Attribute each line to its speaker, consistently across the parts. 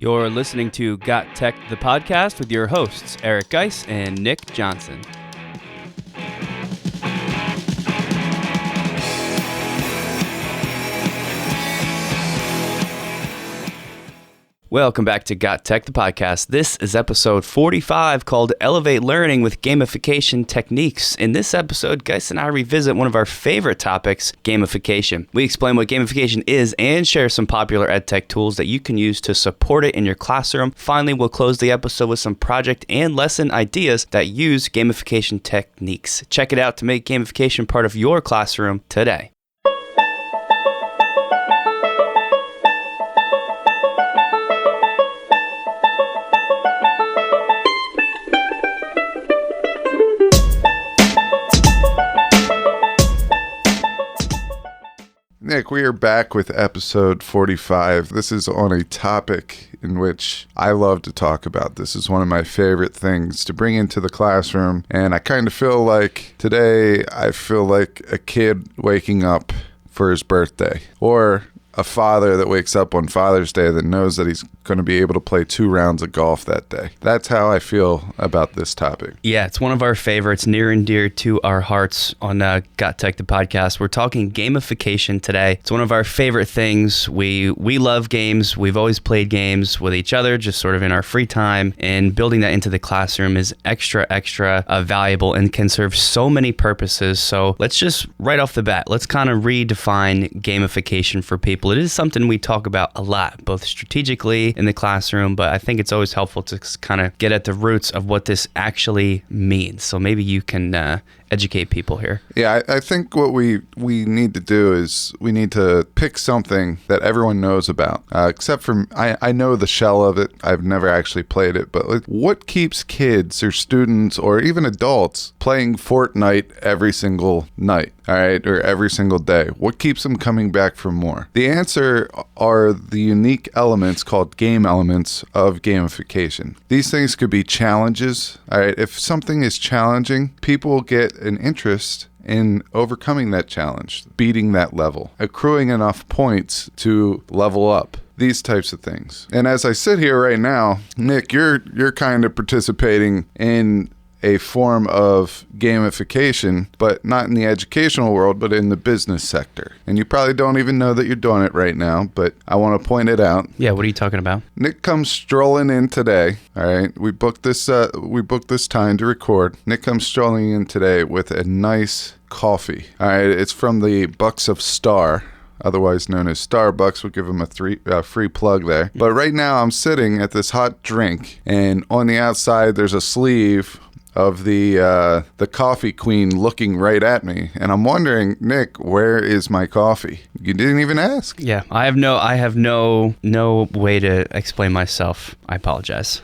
Speaker 1: You're listening to GotTechED the Podcast with your hosts, Eric Geis and Nick Johnson. Welcome back to GotTechED the Podcast. This is episode 45 called Elevate Learning with Gamification Techniques. In this episode, Geis and I revisit one of our favorite topics, gamification. We explain what gamification is and share some popular EdTech tools that you can use to support it in your classroom. Finally, we'll close the episode with some project and lesson ideas that use gamification techniques. Check it out to make gamification part of your classroom today.
Speaker 2: Nick, we are back with episode 45. This is on a topic in which I love to talk about. This is one of my favorite things to bring into the classroom. And I kind of feel like today, I feel like a kid waking up for his birthday, or a father that wakes up on Father's Day that knows that he's going to be able to play 2 rounds of golf that day. That's how I feel about this topic.
Speaker 1: Yeah, it's one of our favorites, near and dear to our hearts on GotTechED the Podcast. We're talking gamification today. It's one of our favorite things. We love games. We've always played games with each other, just sort of in our free time, and building that into the classroom is extra valuable and can serve so many purposes. So let's just, right off the bat, let's kind of redefine gamification for people. It is something we talk about a lot, both strategically in the classroom, but I think it's always helpful to kind of get at the roots of what this actually means. So maybe you can educate people here.
Speaker 2: Yeah, I think what we need to do is we need to pick something that everyone knows about, except for I know the shell of it. I've never actually played it, but what keeps kids or students or even adults playing Fortnite every single night, all right, or every single day? What keeps them coming back for more? The answer are the unique elements called game elements of gamification. These things could be challenges, all right? If something is challenging, people will get an interest in overcoming that challenge, beating that level, accruing enough points to level up. These types of things. And as I sit here right now, Nick, you're kind of participating in a form of gamification, but not in the educational world, but in the business sector. And you probably don't even know that you're doing it right now, but I want to point it out.
Speaker 1: Yeah, what are you talking about?
Speaker 2: Nick comes strolling in today. All right, we booked this time to record. Nick comes strolling in today with a nice coffee. All right, it's from the Bucks of Star, otherwise known as Starbucks. We'll give them a free plug there. But right now I'm sitting at this hot drink, and on the outside there's a sleeve of the coffee queen looking right at me, and I'm wondering, Nick, where is my coffee? You didn't even ask.
Speaker 1: Yeah, I have no way to explain myself. I apologize.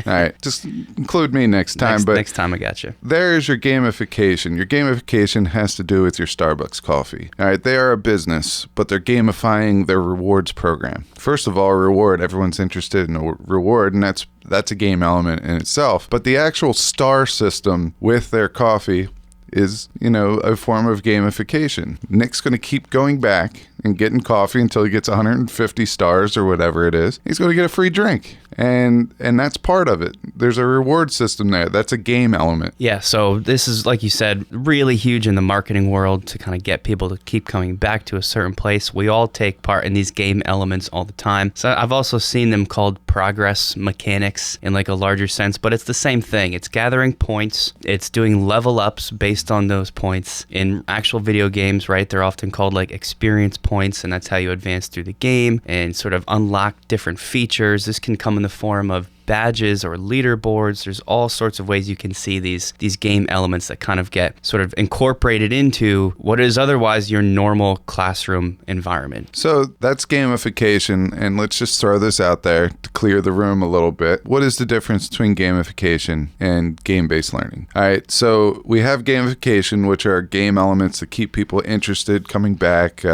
Speaker 2: All right, just include me next time.
Speaker 1: Next time I got you.
Speaker 2: There's your gamification. Your gamification has to do with your Starbucks coffee. All right, they are a business, but they're gamifying their rewards program. First of all, reward. Everyone's interested in a reward, and that's a game element in itself. But the actual star system with their coffee is, a form of gamification. Nick's going to keep going back and getting coffee until he gets 150 stars or whatever it is. He's going to get a free drink. And that's part of it. There's a reward system there. That's a game element.
Speaker 1: Yeah, so this is, like you said, really huge in the marketing world to kind of get people to keep coming back to a certain place. We all take part in these game elements all the time. So I've also seen them called progress mechanics in like a larger sense, but it's the same thing. It's gathering points. It's doing level ups based on those points. In actual video games, right, they're often called like experience points, and that's how you advance through the game and sort of unlock different features. This can come in the form of badges or leaderboards. There's all sorts of ways you can see these game elements that kind of get sort of incorporated into what is otherwise your normal classroom environment.
Speaker 2: So that's gamification, and let's just throw this out there to clear the room a little bit. What is the difference between gamification and game-based learning? All right, so we have gamification, which are game elements that keep people interested, coming back,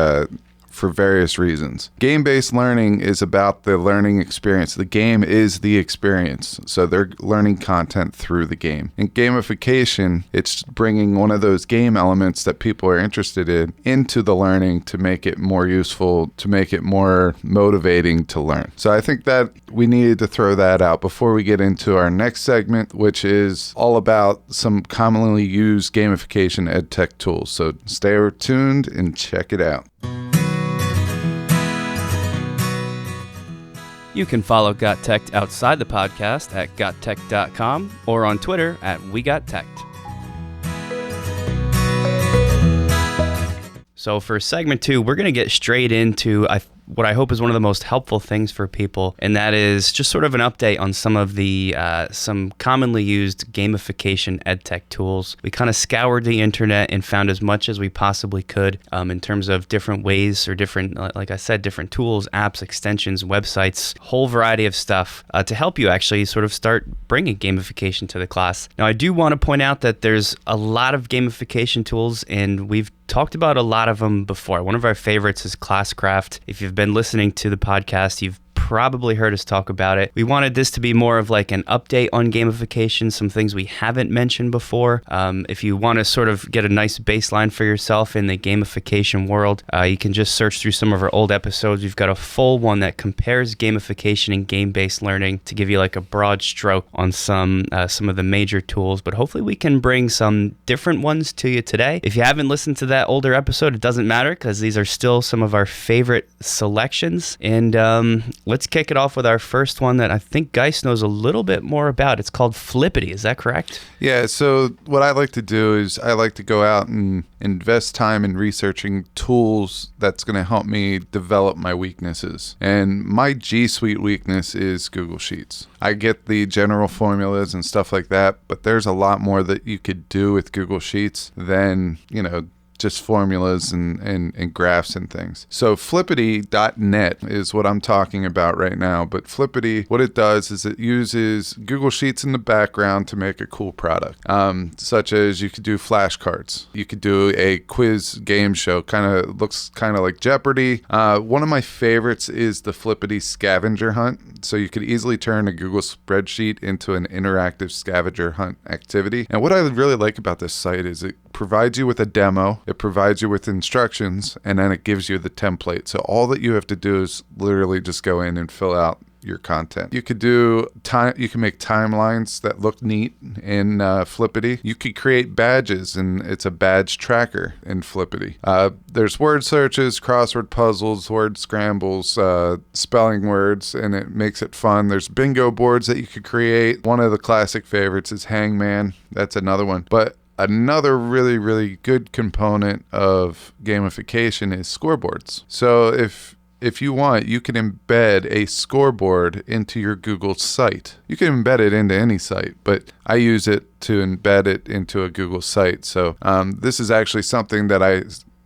Speaker 2: for various reasons. Game-based learning is about the learning experience. The game is the experience. So they're learning content through the game. In gamification, it's bringing one of those game elements that people are interested in into the learning to make it more useful, to make it more motivating to learn. So I think that we needed to throw that out before we get into our next segment, which is all about some commonly used gamification EdTech tools. So stay tuned and check it out.
Speaker 1: You can follow GotTechED outside the podcast at GotTech.com or on Twitter at WeGotTechED. So for segment 2, we're going to get straight into what I hope is one of the most helpful things for people, and that is just sort of an update on some of the some commonly used gamification EdTech tools. We kind of scoured the internet and found as much as we possibly could in terms of different ways or different, like I said, different tools, apps, extensions, websites, whole variety of stuff to help you actually sort of start bringing gamification to the class. Now, I do want to point out that there's a lot of gamification tools, and we've talked about a lot of them before. One of our favorites is Classcraft. If you've been listening to the podcast, you've probably heard us talk about it. We wanted this to be more of like an update on gamification, some things we haven't mentioned before. If you want to sort of get a nice baseline for yourself in the gamification world, you can just search through some of our old episodes. We've got a full one that compares gamification and game-based learning to give you like a broad stroke on some of the major tools, but hopefully we can bring some different ones to you today. If you haven't listened to that older episode, it doesn't matter because these are still some of our favorite selections. And let's kick it off with our first one that I think Geis knows a little bit more about. It's called Flippity. Is that correct?
Speaker 2: Yeah, so what I like to do is I like to go out and invest time in researching tools that's going to help me develop my weaknesses. And my G Suite weakness is Google Sheets. I get the general formulas and stuff like that, but there's a lot more that you could do with Google Sheets than, just formulas and graphs and things. So Flippity.net is what I'm talking about right now. But Flippity, what it does is it uses Google Sheets in the background to make a cool product. Such as you could do flashcards. You could do a quiz game show. Looks kind of like Jeopardy. One of my favorites is the Flippity scavenger hunt. So you could easily turn a Google spreadsheet into an interactive scavenger hunt activity. And what I really like about this site is it provides you with a demo, it provides you with instructions, and then it gives you the template. So all that you have to do is literally just go in and fill out your content. You could do you can make timelines that look neat in Flippity. You could create badges, and it's a badge tracker in Flippity. There's word searches, crossword puzzles, word scrambles, spelling words, and it makes it fun. There's bingo boards that you could create. One of the classic favorites is Hangman. That's another one. But another really, really good component of gamification is scoreboards. So if you want, you can embed a scoreboard into your Google site. You can embed it into any site, but I use it to embed it into a Google site. So this is actually something that I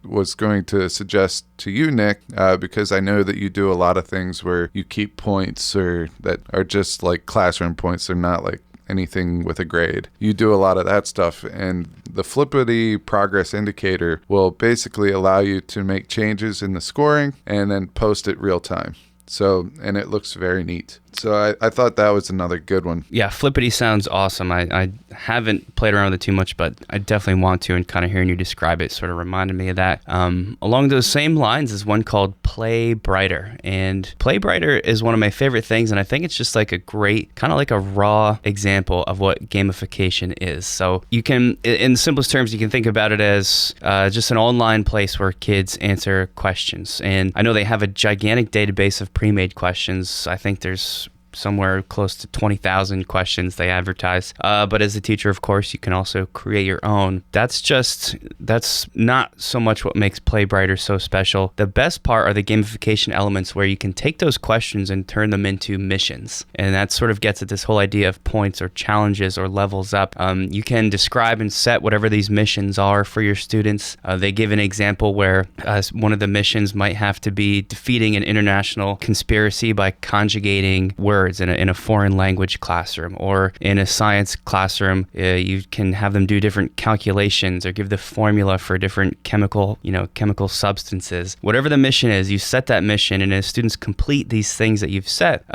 Speaker 2: was going to suggest to you, Nick, because I know that you do a lot of things where you keep points or that are just like classroom points. They're not like anything with a grade. You do a lot of that stuff, and the Flippity progress indicator will basically allow you to make changes in the scoring and then post it real time. So, and it looks very neat. So I thought that was another good one.
Speaker 1: Yeah, Flippity sounds awesome. I haven't played around with it too much, but I definitely want to, and kind of hearing you describe it sort of reminded me of that. Along those same lines is one called Play Brighter. And Play Brighter is one of my favorite things, and I think it's just like a great, kind of like a raw example of what gamification is. So you can, in the simplest terms, you can think about it as just an online place where kids answer questions. And I know they have a gigantic database of pre-made questions. I think there's somewhere close to 20,000 questions they advertise. But as a teacher, of course, you can also create your own. That's not so much what makes Play Brighter so special. The best part are the gamification elements where you can take those questions and turn them into missions. And that sort of gets at this whole idea of points or challenges or levels up. You can describe and set whatever these missions are for your students. They give an example where one of the missions might have to be defeating an international conspiracy by conjugating words words in a foreign language classroom, or in a science classroom, you can have them do different calculations or give the formula for different chemical substances. Whatever the mission is, you set that mission, and as students complete these things that you've set,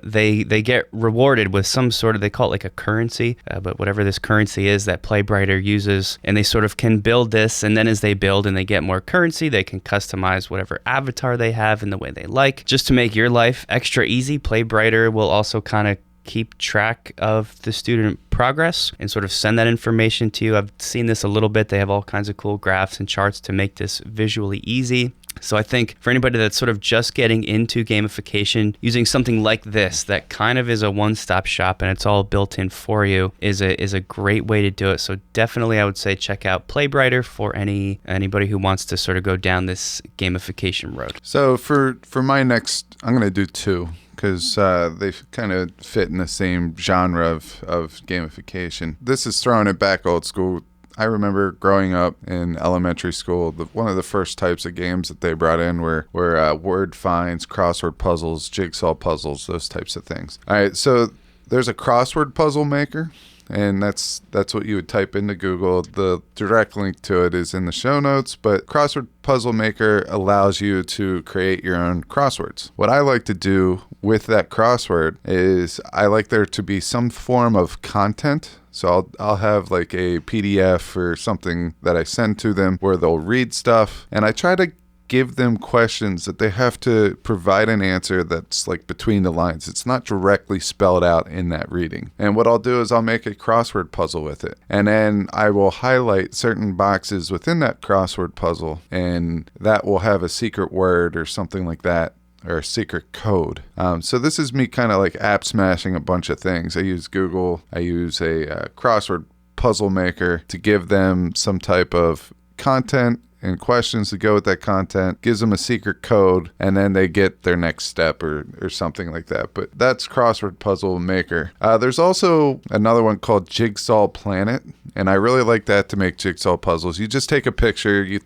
Speaker 1: they get rewarded with some sort of, they call it like a currency, but whatever this currency is that Playbrighter uses, and they sort of can build this, and then as they build and they get more currency, they can customize whatever avatar they have in the way they like. Just to make your life extra easy, Playbrighter will also kind of keep track of the student progress and sort of send that information to you. I've seen this a little bit. They have all kinds of cool graphs and charts to make this visually easy. So I think for anybody that's sort of just getting into gamification, using something like this that kind of is a one-stop shop and it's all built in for you is a great way to do it. So definitely I would say check out Playbrighter for anybody who wants to sort of go down this gamification road.
Speaker 2: So for my next, I'm going to do two, because they kind of fit in the same genre of gamification. This is throwing it back old school. I remember growing up in elementary school, one of the first types of games that they brought in were word finds, crossword puzzles, jigsaw puzzles, those types of things. All right, so there's a crossword puzzle maker, and that's what you would type into Google. The direct link to it is in the show notes, but Crossword Puzzle Maker allows you to create your own crosswords. What I like to do with that crossword is I like there to be some form of content. So I'll have like a PDF or something that I send to them where they'll read stuff, and I try to give them questions that they have to provide an answer that's like between the lines. It's not directly spelled out in that reading. And what I'll do is I'll make a crossword puzzle with it. And then I will highlight certain boxes within that crossword puzzle, and that will have a secret word or something like that, or a secret code. So this is me kind of like app smashing a bunch of things. I use Google. I use a crossword puzzle maker to give them some type of content and questions to go with that content, gives them a secret code, and then they get their next step or something like that. But that's Crossword Puzzle Maker. There's also another one called Jigsaw Planet, and I really like that to make jigsaw puzzles. You just take a picture, you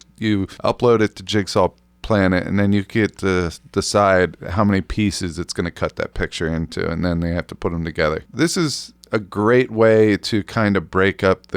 Speaker 2: upload it to Jigsaw Planet, and then you get to decide how many pieces it's going to cut that picture into, and then they have to put them together. This is a great way to kind of break up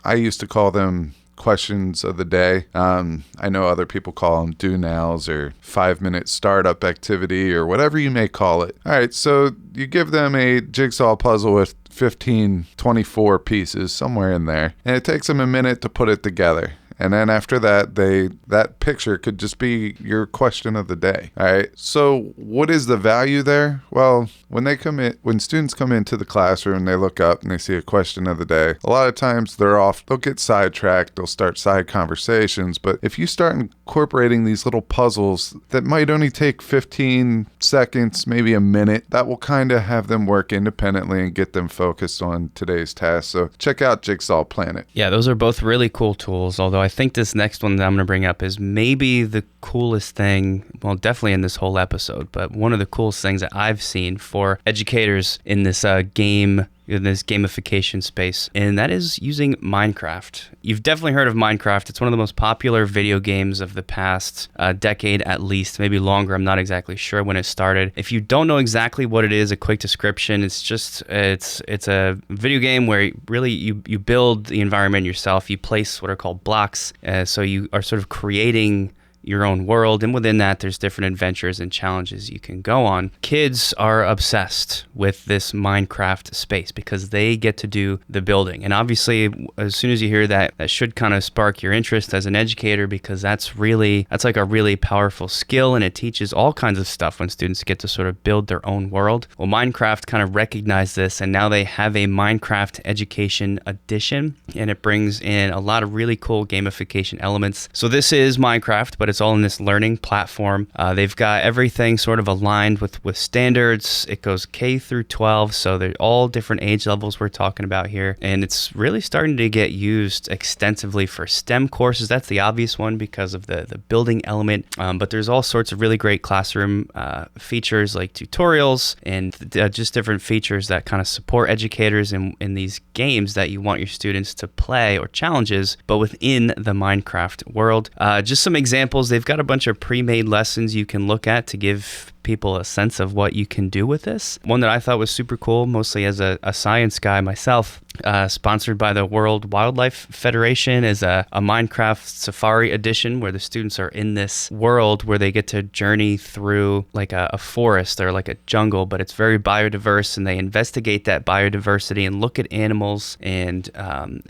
Speaker 2: I used to call them questions of the day. I know other people call them do nows or 5-minute startup activity or whatever you may call it. All right, so you give them a jigsaw puzzle with 15, 24 pieces, somewhere in there, and it takes them a minute to put it together. And then after that, that picture could just be your question of the day. All right. So what is the value there? Well, when students come into the classroom, they look up and they see a question of the day. A lot of times they'll get sidetracked. They'll start side conversations. But if you start incorporating these little puzzles that might only take 15 seconds, maybe a minute, that will kind of have them work independently and get them focused on today's task. So check out Jigsaw Planet.
Speaker 1: Yeah, those are both really cool tools, although I think this next one that I'm going to bring up is maybe the coolest thing, well, definitely in this whole episode, but one of the coolest things that I've seen for educators in this gamification space, and that is using Minecraft. You've definitely heard of Minecraft. It's one of the most popular video games of the past decade at least, maybe longer. I'm not exactly sure when it started. If you don't know exactly what it is, a quick description, it's a video game where really you build the environment yourself. You place what are called blocks, so you are sort of creating your own world, and within that there's different adventures and challenges you can go on. Kids are obsessed with this Minecraft space because they get to do the building, and obviously as soon as you hear that should kind of spark your interest as an educator, because that's like a really powerful skill, and it teaches all kinds of stuff when students get to sort of build their own world. Well, Minecraft kind of recognized this, and now they have a Minecraft Education Edition, and it brings in a lot of really cool gamification elements. So this is Minecraft, but it's all in this learning platform. They've got everything sort of aligned with standards. It goes K through 12, so they're all different age levels we're talking about here. And it's really starting to get used extensively for STEM courses. That's the obvious one because of the building element. But there's all sorts of really great classroom features like tutorials and just different features that kind of support educators in these games that you want your students to play, or challenges, but within the Minecraft world. Just some examples examples. They've got a bunch of pre-made lessons you can look at to give people a sense of what you can do with this. One that I thought was super cool, mostly as a science guy myself, sponsored by the World Wildlife Federation, is a Minecraft Safari edition where the students are in this world where they get to journey through like a forest or like a jungle, but it's very biodiverse, and they investigate that biodiversity and look at animals and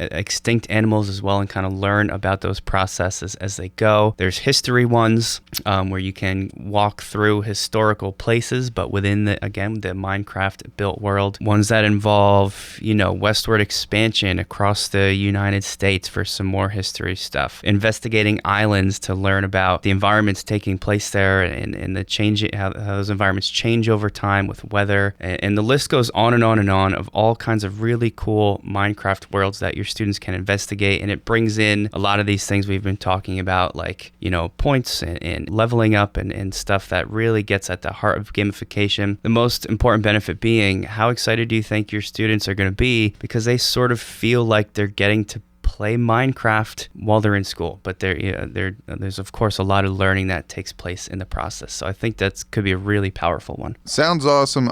Speaker 1: extinct animals as well, and kind of learn about those processes as they go. There's history ones where you can walk through historical places, but within the Minecraft built world. Ones that involve, westward expansion across the United States for some more history stuff. Investigating islands to learn about the environments taking place there and the change, how those environments change over time with weather. And the list goes on and on and on of all kinds of really cool Minecraft worlds that your students can investigate. And it brings in a lot of these things we've been talking about, like, points and leveling up and stuff that really gets at the heart of gamification. The most important benefit being, how excited do you think your students are going to be, because they sort of feel like they're getting to play Minecraft while they're in school, but there's of course a lot of learning that takes place in the process. So I think that could be a really powerful one.
Speaker 2: Sounds awesome.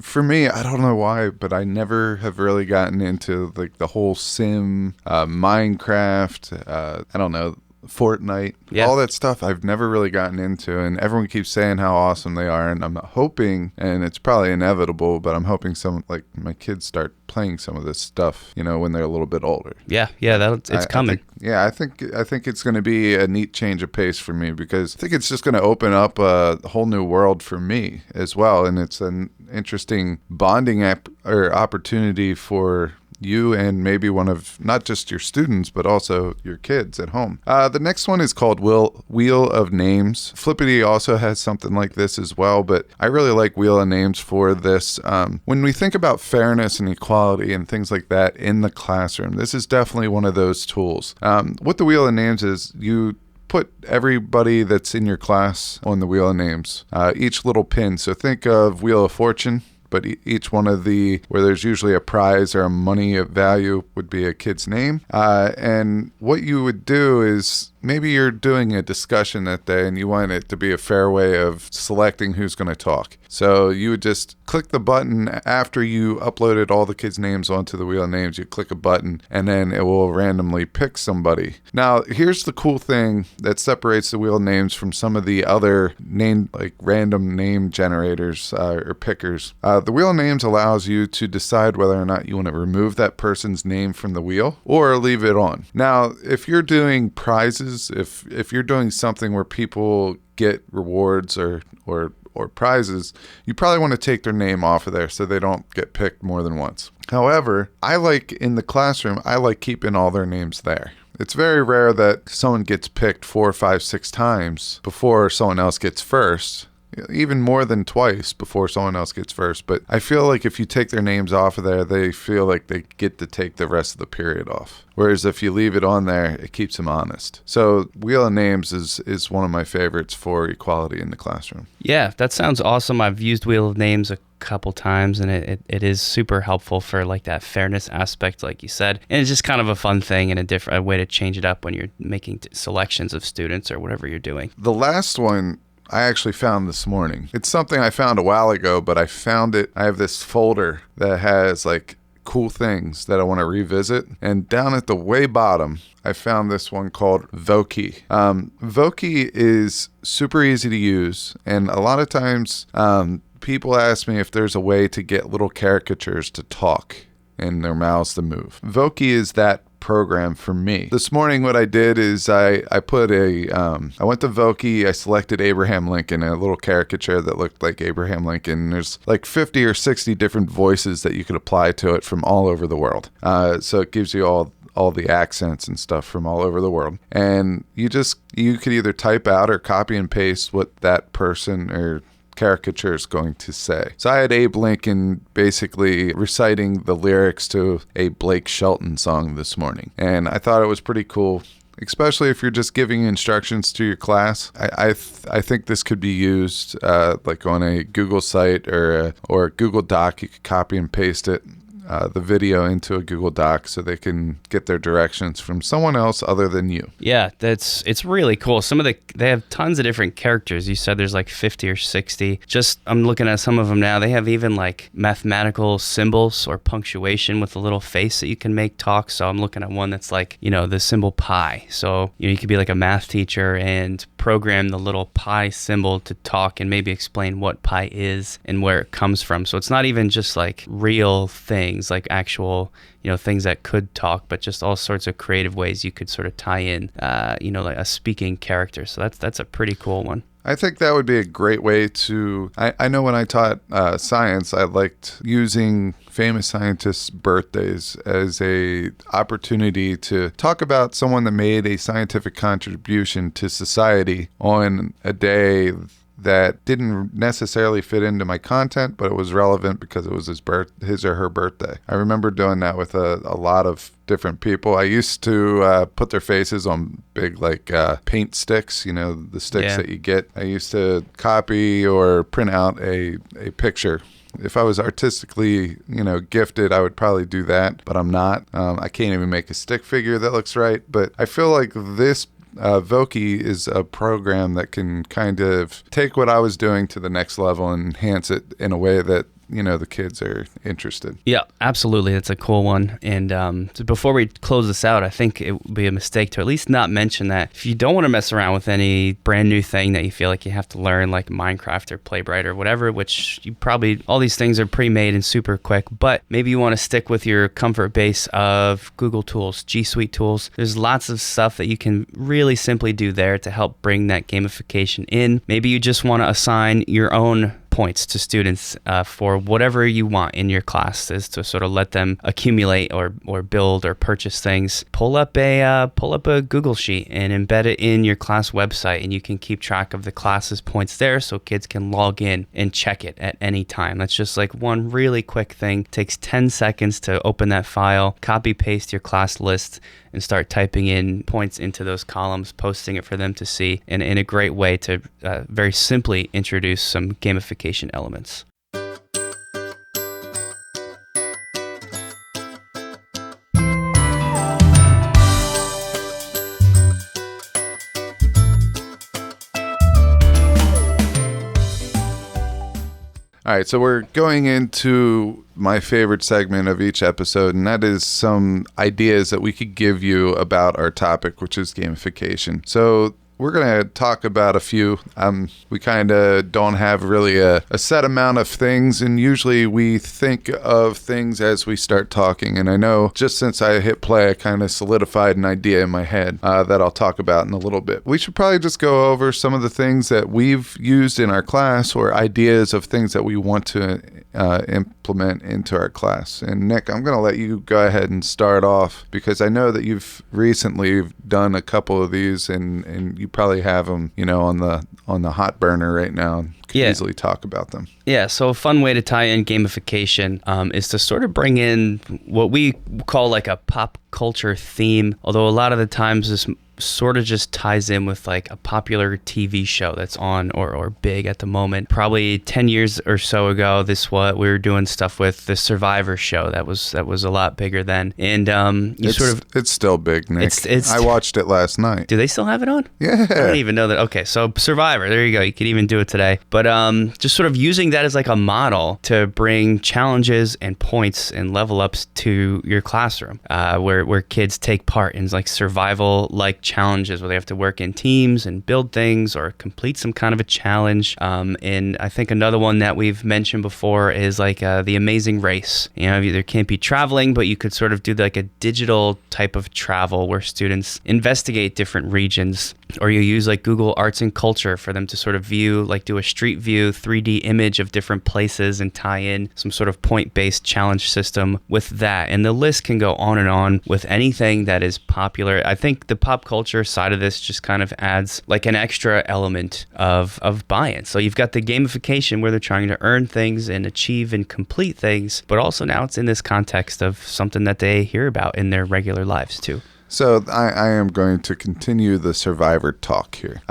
Speaker 2: For me, I don't know why, but I never have really gotten into like the whole sim, Minecraft, I don't know, Fortnite, all that stuff I've never really gotten into, and everyone keeps saying how awesome they are, and I'm hoping, and it's probably inevitable, but I'm hoping like my kids start playing some of this stuff, when they're a little bit older.
Speaker 1: It's coming.
Speaker 2: I think it's going to be a neat change of pace for me, because I think it's just going to open up a whole new world for me as well, and it's an interesting bonding opportunity for you and maybe one of not just your students, but also your kids at home. The next one is called Wheel of Names. Flippity also has something like this as well, but I really like Wheel of Names for this. When we think about fairness and equality and things like that in the classroom, this is definitely one of those tools. What the Wheel of Names is, you put everybody that's in your class on the Wheel of Names, each little pin. So think of Wheel of Fortune, but each one of where there's usually a prize or a money of value would be a kid's name. And what you would do is, maybe you're doing a discussion that day and you want it to be a fair way of selecting who's going to talk. So you would just click the button after you uploaded all the kids' names onto the Wheel of Names. You click a button and then it will randomly pick somebody. Now, here's the cool thing that separates the Wheel of Names from some of the other random name generators or pickers. The Wheel of Names allows you to decide whether or not you want to remove that person's name from the wheel or leave it on. Now, if you're doing prizes, if you're doing something where people get rewards or prizes, you probably want to take their name off of there so they don't get picked more than once. However, in the classroom, I like keeping all their names there. It's very rare that someone gets picked 4, 5, 6 times before someone else gets first. Even more than twice before someone else gets first. But I feel like if you take their names off of there, they feel like they get to take the rest of the period off. Whereas if you leave it on there, it keeps them honest. So Wheel of Names is one of my favorites for equality in the classroom. Yeah,
Speaker 1: that sounds awesome. I've used Wheel of Names a couple times, and it is super helpful for like that fairness aspect, like you said. And it's just kind of a fun thing and a way to change it up when you're making selections of students or whatever you're doing.
Speaker 2: The last one I actually found this morning. It's something I found a while ago, but I found it. I have this folder that has like cool things that I want to revisit. And down at the way bottom, I found this one called Voki. Voki is super easy to use. And a lot of times people ask me if there's a way to get little caricatures to talk and their mouths to move. Voki is that program for me. This morning what I did is I went to Voki, I selected Abraham Lincoln, a little caricature that looked like Abraham Lincoln. There's like 50 or 60 different voices that you could apply to it from all over the world. So it gives you all the accents and stuff from all over the world. And you could either type out or copy and paste what that person or caricature is going to say. So I had Abe Lincoln basically reciting the lyrics to a Blake Shelton song this morning. And I thought it was pretty cool, especially if you're just giving instructions to your class. I think this could be used like on a Google site or a Google Doc. You could copy and paste it. the video into a Google Doc so they can get their directions from someone else other than you.
Speaker 1: Yeah, it's really cool. They have tons of different characters. You said there's like 50 or 60. Just I'm looking at some of them now. They have even like mathematical symbols or punctuation with a little face that you can make talk. So I'm looking at one that's like, the symbol pi. So you could be like a math teacher and program the little pi symbol to talk and maybe explain what pi is and where it comes from. So it's not even just like real things, like actual, things that could talk, but just all sorts of creative ways you could sort of tie in, like a speaking character. So that's a pretty cool one.
Speaker 2: I think that would be a great way to... I know when I taught science, I liked using famous scientists' birthdays as a opportunity to talk about someone that made a scientific contribution to society on a day that didn't necessarily fit into my content, but it was relevant because it was his or her birthday. I remember doing that with a lot of different people. I used to put their faces on big paint sticks, the sticks that you get. I used to copy or print out a picture. If I was artistically, gifted, I would probably do that, but I'm not. I can't even make a stick figure that looks right, but I feel like this Voki is a program that can kind of take what I was doing to the next level and enhance it in a way that the kids are interested.
Speaker 1: Yeah, absolutely. It's a cool one. And so before we close this out, I think it would be a mistake to at least not mention that if you don't want to mess around with any brand new thing that you feel like you have to learn, like Minecraft or Playwright or whatever, which you probably, all these things are pre-made and super quick, but maybe you want to stick with your comfort base of Google tools, G Suite tools. There's lots of stuff that you can really simply do there to help bring that gamification in. Maybe you just want to assign your own points to students for whatever you want in your classes to sort of let them accumulate or build or purchase things. Pull up a Google sheet and embed it in your class website, and you can keep track of the class's points there so kids can log in and check it at any time. That's just like one really quick thing. It takes 10 seconds to open that file, copy paste your class list, and start typing in points into those columns, posting it for them to see, and in a great way to very simply introduce some gamification elements.
Speaker 2: All right, so we're going into my favorite segment of each episode, and that is some ideas that we could give you about our topic, which is gamification. So we're going to talk about a few. We kind of don't have really a set amount of things, and usually we think of things as we start talking. And I know just since I hit play, I kind of solidified an idea in my head that I'll talk about in a little bit. We should probably just go over some of the things that we've used in our class or ideas of things that we want to implement into our class. And Nick, I'm going to let you go ahead and start off because I know that you've recently done a couple of these and you probably have them, on the hot burner right now and could easily talk about them.
Speaker 1: Yeah, so a fun way to tie in gamification is to sort of bring in what we call like a pop culture theme, although a lot of the times this sort of just ties in with like a popular TV show that's on or big at the moment. Probably 10 years or so ago, we were doing stuff with the Survivor show that was a lot bigger then. And
Speaker 2: it's still big, Nick. I watched it last night.
Speaker 1: Do they still have it on?
Speaker 2: Yeah.
Speaker 1: I didn't even know that. Okay, so Survivor, there you go. You could even do it today. But just sort of using that as like a model to bring challenges and points and level ups to your classroom, where kids take part in like survival like challenges where they have to work in teams and build things or complete some kind of a challenge. And I think another one that we've mentioned before is like the Amazing Race. You either can't be traveling, but you could sort of do like a digital type of travel where students investigate different regions, or you use like Google Arts and Culture for them to sort of do a street view 3D image of different places and tie in some sort of point-based challenge system with that. And the list can go on and on with anything that is popular. I think the pop culture side of this just kind of adds like an extra element of buy-in. So you've got the gamification where they're trying to earn things and achieve and complete things, but also now it's in this context of something that they hear about in their regular lives too.
Speaker 2: So I am going to continue the Survivor talk here.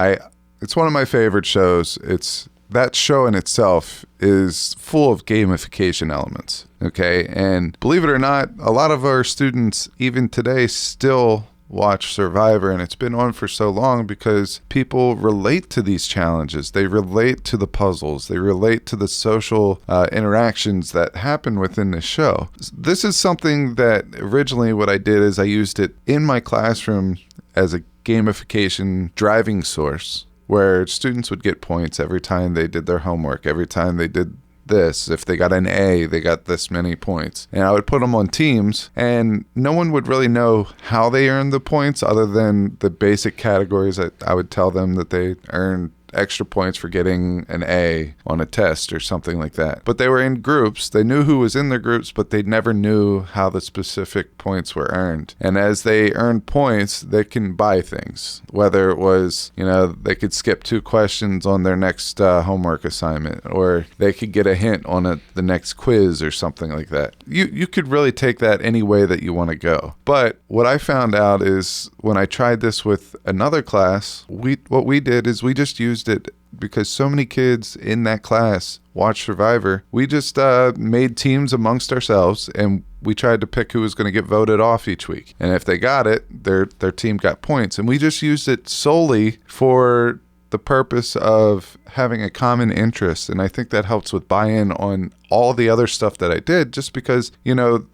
Speaker 2: It's one of my favorite shows. It's that show in itself is full of gamification elements. Okay. And believe it or not, a lot of our students, even today, still watch Survivor, and it's been on for so long because people relate to these challenges. They relate to the puzzles. They relate to the social interactions that happen within the show. This is something that originally what I did is I used it in my classroom as a gamification driving source, where students would get points every time they did their homework, every time they did this. If they got an A, they got this many points. And I would put them on teams, and no one would really know how they earned the points other than the basic categories that I would tell them that they earned extra points for getting an A on a test or something like that. But they were in groups. They knew who was in their groups, but they never knew how the specific points were earned. And as they earned points, they can buy things, whether it was, they could skip 2 questions on their next homework assignment, or they could get a hint on the next quiz or something like that. You could really take that any way that you want to go. But what I found out is when I tried this with another class, what we did is we just used it because so many kids in that class watch Survivor. We just made teams amongst ourselves, and we tried to pick who was going to get voted off each week. And if they got it, their team got points. And we just used it solely for the purpose of having a common interest. And I think that helps with buy-in on all the other stuff that I did, just because,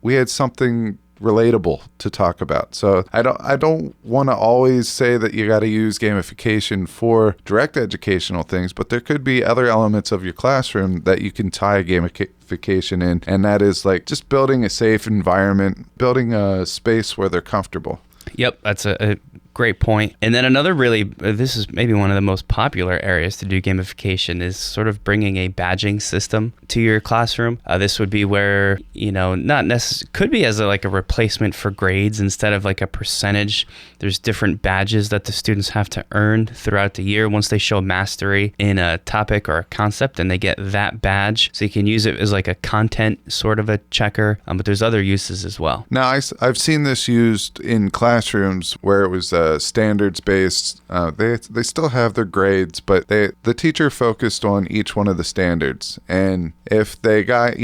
Speaker 2: we had something relatable to talk about. So I don't want to always say that you got to use gamification for direct educational things, but there could be other elements of your classroom that you can tie gamification in, and that is like just building a safe environment, building a space where they're comfortable.
Speaker 1: Yep, that's a great point. And then another this is maybe one of the most popular areas to do gamification, is sort of bringing a badging system to your classroom. This would be where, not necessarily, could be as a replacement for grades instead of like a percentage. There's different badges that the students have to earn throughout the year once they show mastery in a topic or a concept, and they get that badge. So you can use it as like a content sort of a checker, but there's other uses as well.
Speaker 2: Now, I've seen this used in classrooms where it was standards based. They still have their grades, but the teacher focused on each one of the standards. And if they got,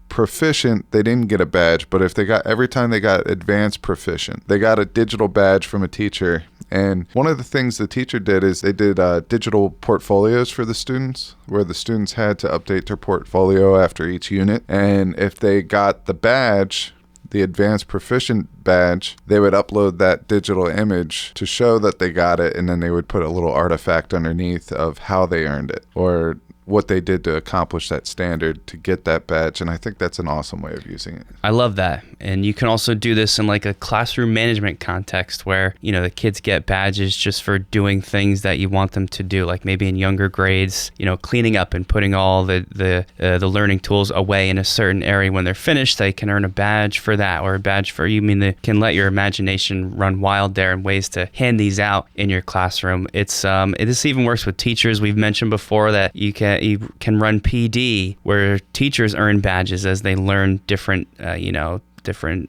Speaker 2: proficient, they didn't get a badge, but if every time they got advanced proficient, they got a digital badge from a teacher. And one of the things the teacher did is they did digital portfolios for the students, where the students had to update their portfolio after each unit. And if they got the badge, the advanced proficient badge, they would upload that digital image to show that they got it, and then they would put a little artifact underneath of how they earned it, or what they did to accomplish that standard to get that badge. And I think that's an awesome way of using it.
Speaker 1: I love that. And you can also do this in like a classroom management context where, the kids get badges just for doing things that you want them to do, like maybe in younger grades, cleaning up and putting all the learning tools away in a certain area. When they're finished, they can earn a badge for that, or a badge for they can let your imagination run wild there in ways to hand these out in your classroom. This even works with teachers. We've mentioned before that you can run PD where teachers earn badges as they learn different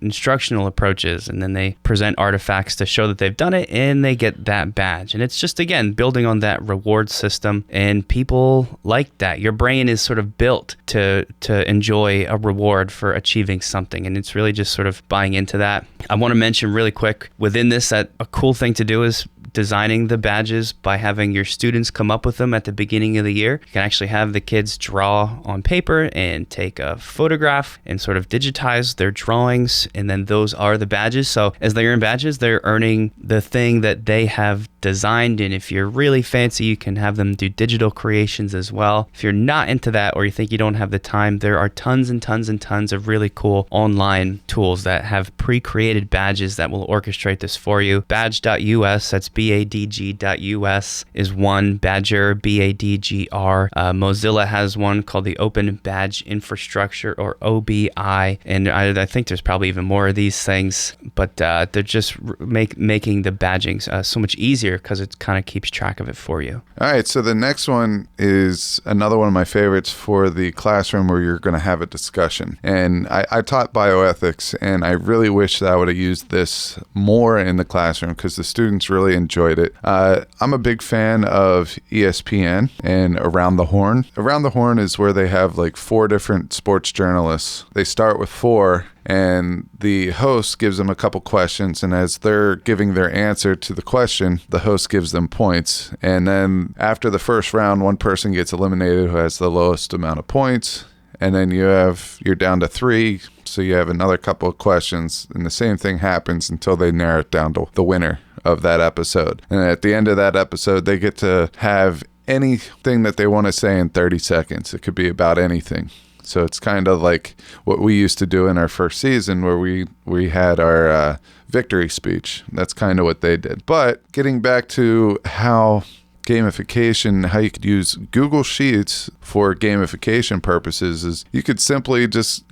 Speaker 1: instructional approaches, and then they present artifacts to show that they've done it, and they get that badge. And it's just, again, building on that reward system, and people like that. Your brain is sort of built to enjoy a reward for achieving something, and it's really just sort of buying into that. I want to mention really quick within this that a cool thing to do is designing the badges by having your students come up with them at the beginning of the year. You can actually have the kids draw on paper and take a photograph and sort of digitize their drawings, and then those are the badges. So as they earn badges, they're earning the thing that they have designed. And if you're really fancy, you can have them do digital creations as well. If you're not into that, or you think you don't have the time, there are tons and tons and tons of really cool online tools that have pre-created badges that will orchestrate this for you. Badge.us, that's badg.us, is one. Badger, BADGR. Mozilla has one called the Open Badge Infrastructure, or OBI. And I think there's probably even more of these things, but they're just making the badging so much easier because it kind of keeps track of it for you.
Speaker 2: All right, so the next one is another one of my favorites for the classroom where you're going to have a discussion. And I taught bioethics, and I really wish that I would have used this more in the classroom because the students really enjoy enjoyed it. I'm a big fan of ESPN and Around the Horn. Around the Horn is where they have like 4 different sports journalists. They start with 4, and the host gives them a couple questions, and as they're giving their answer to the question, the host gives them points. And then after the first round, one person gets eliminated who has the lowest amount of points, and then you're down to 3, so you have another couple of questions, and the same thing happens until they narrow it down to the winner of that episode. And at the end of that episode, they get to have anything that they want to say in 30 seconds. It could be about anything. So it's kind of like what we used to do in our first season, where we had our victory speech. That's kind of what they did. But getting back to how gamification, how you could use Google Sheets for gamification purposes, is you could simply just,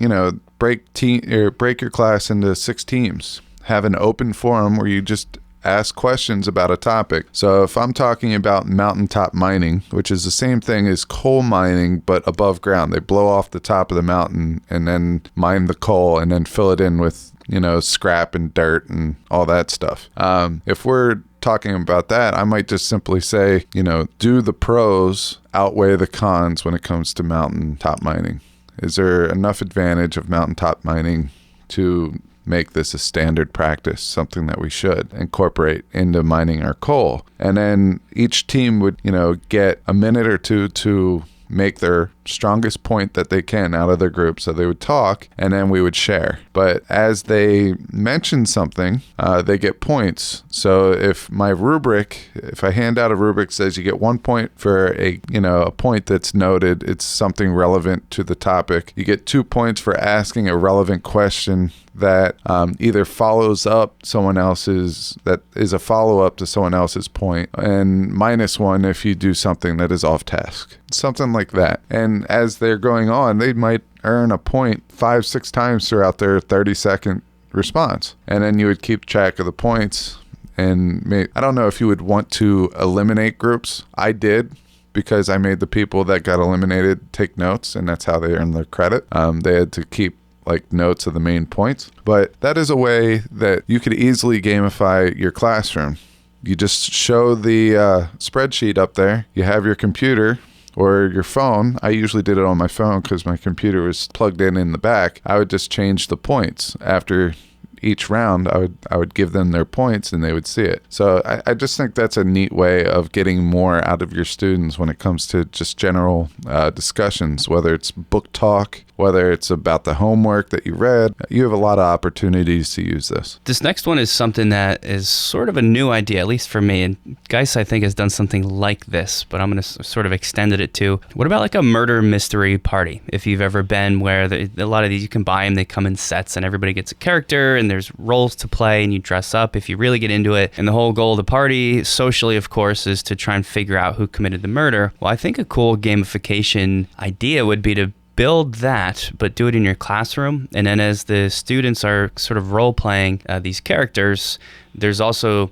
Speaker 2: break your class into 6 teams. Have an open forum where you just ask questions about a topic. So if I'm talking about mountaintop mining, which is the same thing as coal mining, but above ground, they blow off the top of the mountain and then mine the coal and then fill it in with, scrap and dirt and all that stuff. If we're talking about that, I might just simply say, do the pros outweigh the cons when it comes to mountaintop mining? Is there enough advantage of mountaintop mining to make this a standard practice, something that we should incorporate into mining our coal? And then each team would, get a minute or 2 to make their strongest point that they can out of their group. So they would talk, and then we would share. But as they mention something, they get points. So if I hand out a rubric says you get 1 point for a point that's noted, it's something relevant to the topic. You get 2 points for asking a relevant question that either follows up that is a follow-up to someone else's point, and -1 if you do something that is off task. Something like that. And as they're going on, they might earn a point 5-6 times throughout their 30-second response. And then you would keep track of the points. And I don't know if you would want to eliminate groups. I did, because I made the people that got eliminated take notes, and that's how they earned their credit. They had to keep notes of the main points. But that is a way that you could easily gamify your classroom. You just show the spreadsheet up there. You have your computer or your phone. I usually did it on my phone because my computer was plugged in the back. I would just change the points after each round. I would give them their points and they would see it. So I just think that's a neat way of getting more out of your students when it comes to just general discussions, whether it's book talk, whether it's about the homework that you read. You have a lot of opportunities to use this.
Speaker 1: This next one is something that is sort of a new idea, at least for me. And Geis, I think, has done something like this, but I'm going to sort of extended it to, what about like a murder mystery party? If you've ever been where a lot of these, you can buy them, they come in sets and everybody gets a character and there's roles to play and you dress up if you really get into it. And the whole goal of the party, socially, of course, is to try and figure out who committed the murder. Well, I think a cool gamification idea would be to build that, but do it in your classroom. And then as the students are sort of role-playing these characters, there's also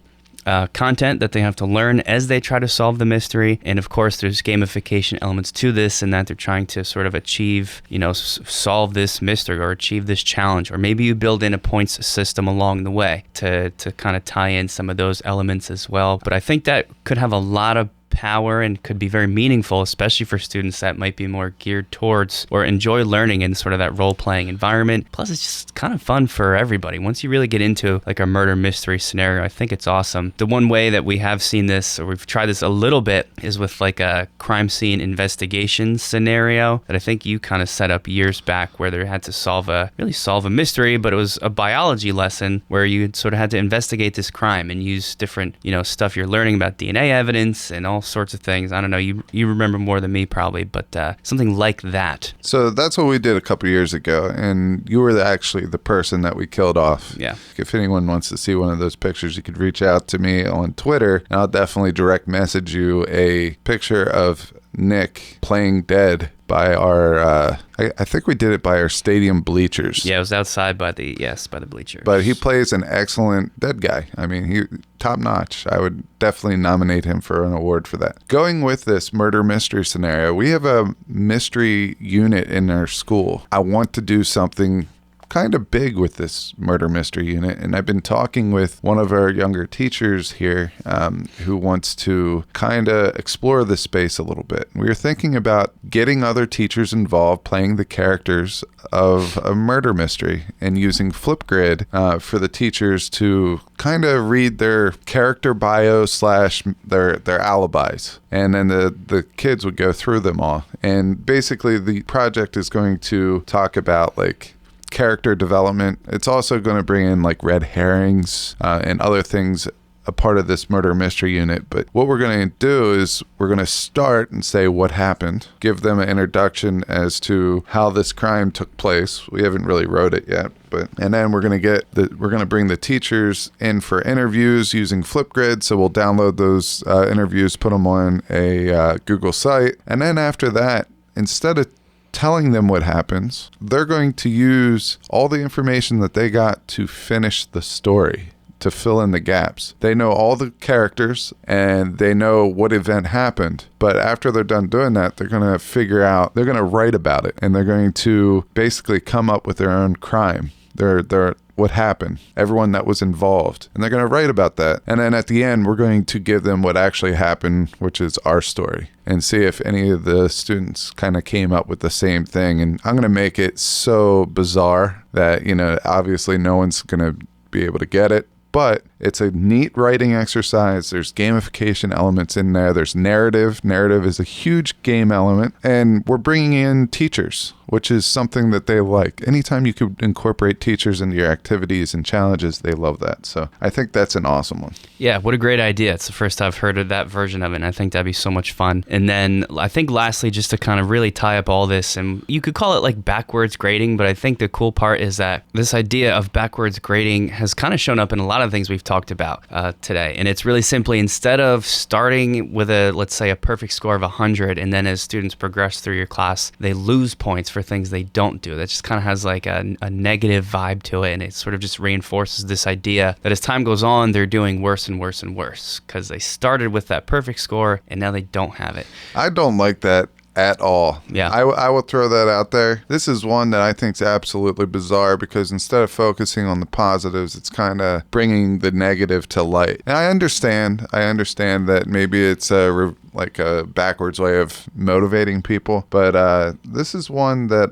Speaker 1: content that they have to learn as they try to solve the mystery. And of course, there's gamification elements to this, and that they're trying to sort of achieve, solve this mystery or achieve this challenge. Or maybe you build in a points system along the way to kind of tie in some of those elements as well. But I think that could have a lot of power and could be very meaningful, especially for students that might be more geared towards or enjoy learning in sort of that role-playing environment. Plus, it's just kind of fun for everybody. Once you really get into like a murder mystery scenario, I think it's awesome. The one way that we have seen this, or we've tried this a little bit, is with like a crime scene investigation scenario that I think you kind of set up years back, where they had to solve a mystery, but it was a biology lesson where you sort of had to investigate this crime and use different, stuff you're learning about DNA evidence and all sorts of things. I don't know, you remember more than me probably, but something like that.
Speaker 2: So that's what we did a couple years ago, and you were actually the person that we killed off.
Speaker 1: Yeah.
Speaker 2: If anyone wants to see one of those pictures, you could reach out to me on Twitter, and I'll definitely direct message you a picture of Nick playing dead by our, I think we did it by our stadium bleachers.
Speaker 1: Yeah, it was outside by the bleachers.
Speaker 2: But he plays an excellent dead guy. I mean, he top notch. I would definitely nominate him for an award for that. Going with this murder mystery scenario, we have a mystery unit in our school. I want to do something kind of big with this murder mystery unit. And I've been talking with one of our younger teachers here who wants to kind of explore this space a little bit. We were thinking about getting other teachers involved, playing the characters of a murder mystery and using Flipgrid for the teachers to kind of read their character bio / their alibis. And then the kids would go through them all. And basically the project is going to talk about like character development. It's also going to bring in like red herrings and other things a part of this murder mystery unit. But what we're going to do is we're going to start and say what happened, give them an introduction as to how this crime took place. We haven't really wrote it yet, and then we're going to bring the teachers in for interviews using Flipgrid. So we'll download those interviews, put them on a Google site, and then after that, instead of telling them what happens, they're going to use all the information that they got to finish the story, to fill in the gaps. They know all the characters and they know what event happened. But after they're done doing that, they're going to write about it, and they're going to basically come up with their own crime. They're what happened, everyone that was involved, and they're going to write about that. And then at the end, we're going to give them what actually happened, which is our story, and see if any of the students kind of came up with the same thing. And I'm going to make it so bizarre that, obviously no one's going to be able to get it. But it's a neat writing exercise. There's gamification elements in there. There's narrative. Narrative is a huge game element. And we're bringing in teachers, which is something that they like. Anytime you could incorporate teachers into your activities and challenges, they love that. So I think that's an awesome one.
Speaker 1: Yeah, what a great idea. It's the first I've heard of that version of it, and I think that'd be so much fun. And then I think lastly, just to kind of really tie up all this, and you could call it like backwards grading, but I think the cool part is that this idea of backwards grading has kind of shown up in a lot of things we've talked about today. And it's really simply, instead of starting with let's say a perfect score of 100, and then as students progress through your class, they lose points for things they don't do. That just kind of has like a negative vibe to it, and it sort of just reinforces this idea that as time goes on, they're doing worse and worse and worse because they started with that perfect score and now they don't have it.
Speaker 2: I don't like that at all.
Speaker 1: Yeah.
Speaker 2: I will throw that out there. This is one that I think is absolutely bizarre because instead of focusing on the positives, it's kind of bringing the negative to light. And I understand that maybe it's like a backwards way of motivating people, but this is one that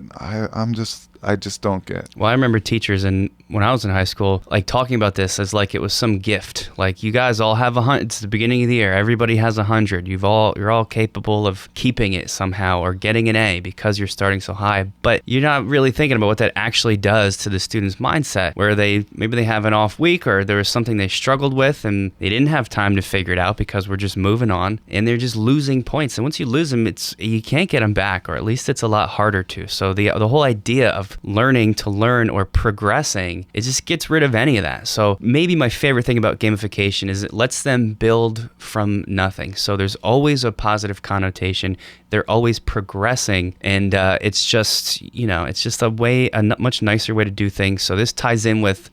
Speaker 2: I just don't get.
Speaker 1: Well, I remember teachers when I was in high school, like talking about this as like it was some gift. Like, you guys all have 100. It's the beginning of the year. Everybody has 100. You're all capable of keeping it somehow or getting an A because you're starting so high. But you're not really thinking about what that actually does to the student's mindset, where maybe they have an off week, or there was something they struggled with and they didn't have time to figure it out because we're just moving on, and they're just losing points. And once you lose them, you can't get them back, or at least it's a lot harder to. So the whole idea of learning to learn or progressing, it just gets rid of any of that. So maybe my favorite thing about gamification is it lets them build from nothing. So there's always a positive connotation. They're always progressing, and it's just a much nicer way to do things. So this ties in with,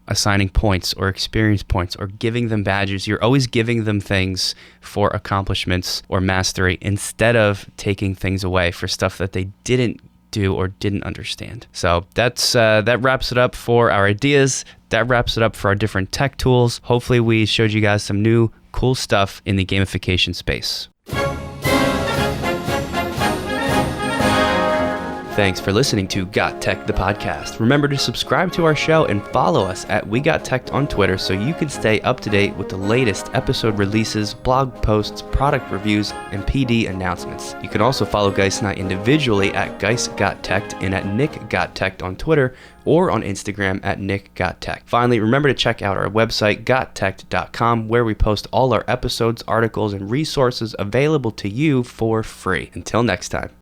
Speaker 1: assigning points or experience points or giving them badges. You're always giving them things for accomplishments or mastery instead of taking things away for stuff that they didn't do or didn't understand. So that wraps it up for our ideas. That wraps it up for our different tech tools. Hopefully we showed you guys some new cool stuff in the gamification space. Thanks for listening to GotTech the Podcast. Remember to subscribe to our show and follow us at We Got Tech on Twitter so you can stay up to date with the latest episode releases, blog posts, product reviews, and PD announcements. You can also follow Geis and I individually at Geis Got Tech and at Nick Got Tech on Twitter, or on Instagram at Nick Got Tech. Finally, remember to check out our website, GotTechED.com, where we post all our episodes, articles, and resources available to you for free. Until next time.